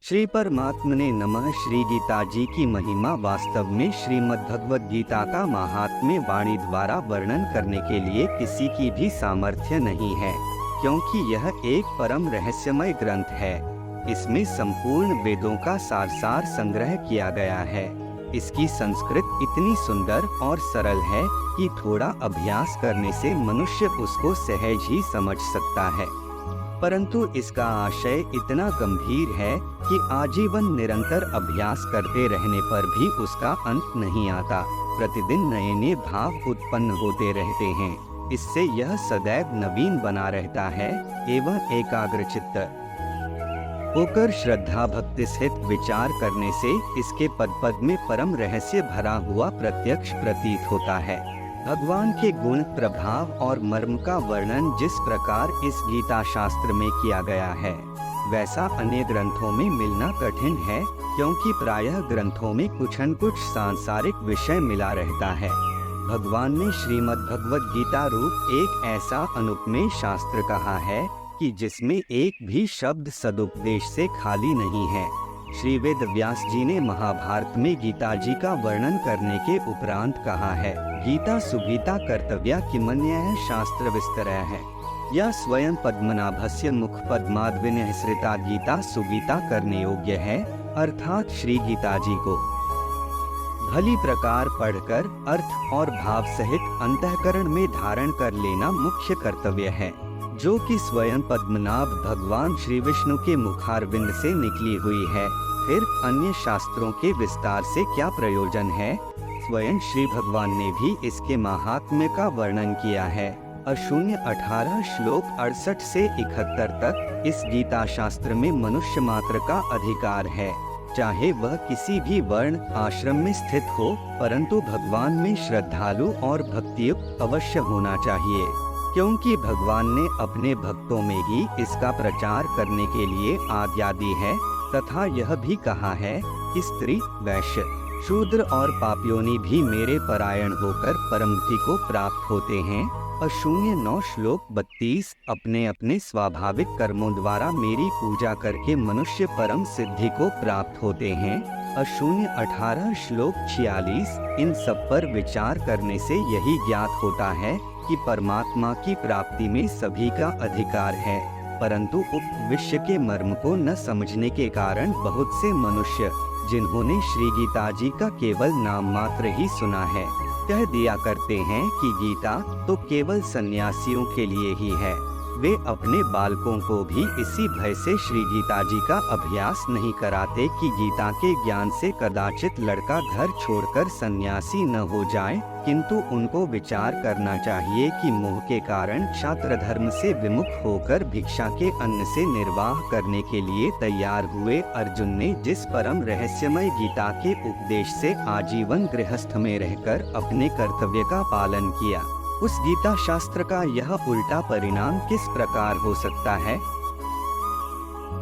श्री परमात्मने नमः। श्री गीता जी की महिमा वास्तव में श्रीमद् भगवद गीता का महात्म्य वाणी द्वारा वर्णन करने के लिए किसी की भी सामर्थ्य नहीं है, क्योंकि यह एक परम रहस्यमय ग्रंथ है। इसमें संपूर्ण वेदों का सार संग्रह किया गया है। इसकी संस्कृत इतनी सुंदर और सरल है कि थोड़ा अभ्यास करने से मनुष्य उसको सहज ही समझ सकता है, परंतु इसका आशय इतना गंभीर है कि आजीवन निरंतर अभ्यास करते रहने पर भी उसका अंत नहीं आता। प्रतिदिन नए नए भाव उत्पन्न होते रहते हैं। इससे यह सदैव नवीन बना रहता है एवं एकाग्रचित्त होकर श्रद्धा भक्ति सहित विचार करने से इसके पद पद में परम रहस्य भरा हुआ प्रत्यक्ष प्रतीत होता है। भगवान के गुण, प्रभाव और मर्म का वर्णन जिस प्रकार इस गीता शास्त्र में किया गया है, वैसा अन्य ग्रंथों में मिलना कठिन है, क्योंकि प्रायः ग्रंथों में कुछ न कुछ सांसारिक विषय मिला रहता है। भगवान ने श्रीमद् भगवद गीता रूप एक ऐसा अनुपमेय शास्त्र कहा है कि जिसमें एक भी शब्द सदुपदेश से खाली नहीं है। श्री वेद व्यास जी ने महाभारत में गीता जी का वर्णन करने के उपरांत कहा है, गीता सुगीता कर्तव्या किमन्यः शास्त्र विस्तरः है। यह स्वयं पद्मनाभस्य मुख पद्माद् विन्यसृता गीता सुगीता करने योग्य है, अर्थात श्री गीता जी को भली प्रकार पढ़कर अर्थ और भाव सहित अंतःकरण में धारण कर लेना मुख्य कर्तव्य है, जो कि स्वयं पद्मनाभ भगवान श्री विष्णु के मुखारविंद से निकली हुई है। फिर अन्य शास्त्रों के विस्तार से क्या प्रयोजन है? स्वयं श्री भगवान ने भी इसके महात्म्य का वर्णन किया है। अशून्य 18 श्लोक 68 से 71 तक इस गीता शास्त्र में मनुष्य मात्र का अधिकार है, चाहे वह किसी भी वर्ण आश्रम में स्थित हो, परंतु भगवान में श्रद्धालु और भक्तियुक्त अवश्य होना चाहिए, क्योंकि भगवान ने अपने भक्तों में ही इसका प्रचार करने के लिए आज्ञा दी है, तथा यह भी कहा है कि स्त्री, वैश्य, शूद्र और पापियों भी मेरे परायण होकर परमगति को प्राप्त होते हैं। अशून्य 9 श्लोक 32 अपने अपने स्वाभाविक कर्मों द्वारा मेरी पूजा करके मनुष्य परम सिद्धि को प्राप्त होते हैं। अशून्य 18 श्लोक 46 इन सब पर विचार करने से यही ज्ञात होता है कि परमात्मा की प्राप्ति में सभी का अधिकार है, परंतु उक्त विषय के मर्म को न समझने के कारण बहुत से मनुष्य, जिन्होंने श्री गीता जी का केवल नाम मात्र ही सुना है, कह दिया करते हैं कि गीता तो केवल सन्यासियों के लिए ही है। वे अपने बालकों को भी इसी भय से श्री गीता जी का अभ्यास नहीं कराते कि गीता के ज्ञान से कदाचित लड़का घर छोड़कर सन्यासी न हो जाए, किंतु उनको विचार करना चाहिए कि मोह के कारण क्षात्र धर्म से विमुख होकर भिक्षा के अन्न से निर्वाह करने के लिए तैयार हुए अर्जुन ने जिस परम रहस्यमय गीता के उपदेश से आजीवन गृहस्थ में रहकर अपने कर्तव्य का पालन किया, उस गीता शास्त्र का यह उल्टा परिणाम किस प्रकार हो सकता है?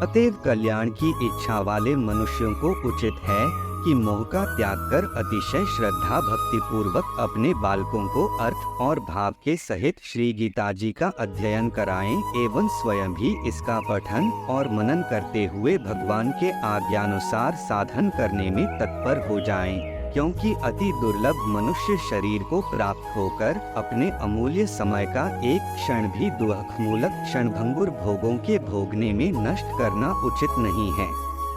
अतएव कल्याण की इच्छा वाले मनुष्यों को उचित है कि मोह का त्याग कर अतिशय श्रद्धा भक्ति पूर्वक अपने बालकों को अर्थ और भाव के सहित श्री गीता जी का अध्ययन कराएं एवं स्वयं भी इसका पठन और मनन करते हुए भगवान के आज्ञानुसार साधन करने में तत्पर हो जाएं, क्योंकि अति दुर्लभ मनुष्य शरीर को प्राप्त होकर अपने अमूल्य समय का एक क्षण भी दुःखमूलक क्षणभंगुर भोगों के भोगने में नष्ट करना उचित नहीं है।